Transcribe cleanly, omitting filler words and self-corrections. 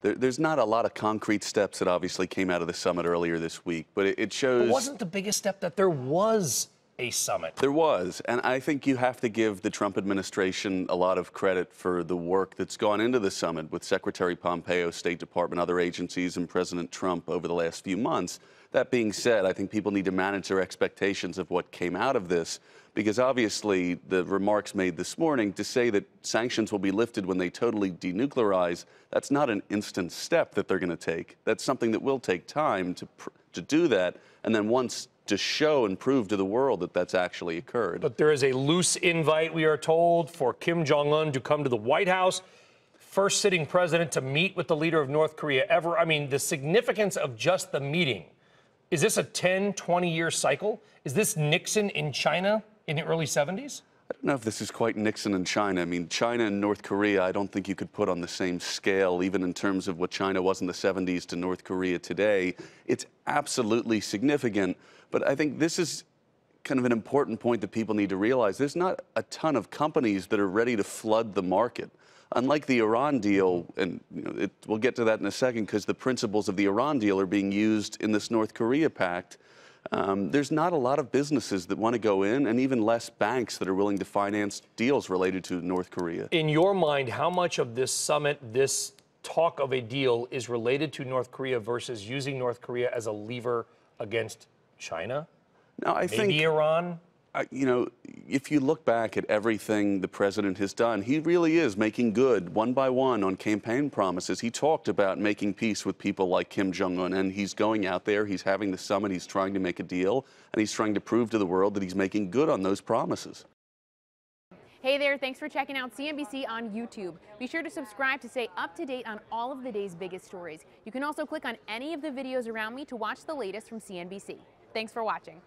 There's not a lot of concrete steps that obviously came out of the summit earlier this week, but it shows... But wasn't the biggest step that there was a summit? There was, and I think you have to give the Trump administration a lot of credit for the work that's gone into the summit with Secretary Pompeo, State Department, other agencies, and President Trump over the last few months. That being said, I think people need to manage their expectations of what came out of this, because obviously the remarks made this morning to say that sanctions will be lifted when they totally denuclearize, that's not an instant step that they're going to take. That's something that will take time to do that, and then once to show and prove to the world that that's actually occurred. But there is a loose invite, we are told, for Kim Jong-un to come to the White House. First sitting president to meet with the leader of North Korea ever. I mean, the significance of just the meeting. Is this a 10, 20-year cycle? Is this Nixon in China in the early 70s? I don't know if this is quite Nixon in China. I mean, China and North Korea, I don't think you could put on the same scale, even in terms of what China was in the 70s to North Korea today. It's absolutely significant, but I think this is kind of an important point that people need to realize. There's not a ton of companies that are ready to flood the market. Unlike the Iran deal, and we'll get to that in a second because the principles of the Iran deal are being used in this North Korea pact, there's not a lot of businesses that want to go in, and even less banks that are willing to finance deals related to North Korea. In your mind, how much of this summit, this talk of a deal, is related to North Korea versus using North Korea as a lever against China? No, I think maybe Iran? If you look back at everything the president has done, he really is making good one by one on campaign promises. He talked about making peace with people like Kim Jong-un, and he's going out there, he's having the summit, he's trying to make a deal, and he's trying to prove to the world that he's making good on those promises. Hey there, thanks for checking out CNBC on YouTube. Be sure to subscribe to stay up to date on all of the day's biggest stories. You can also click on any of the videos around me to watch the latest from CNBC. Thanks for watching.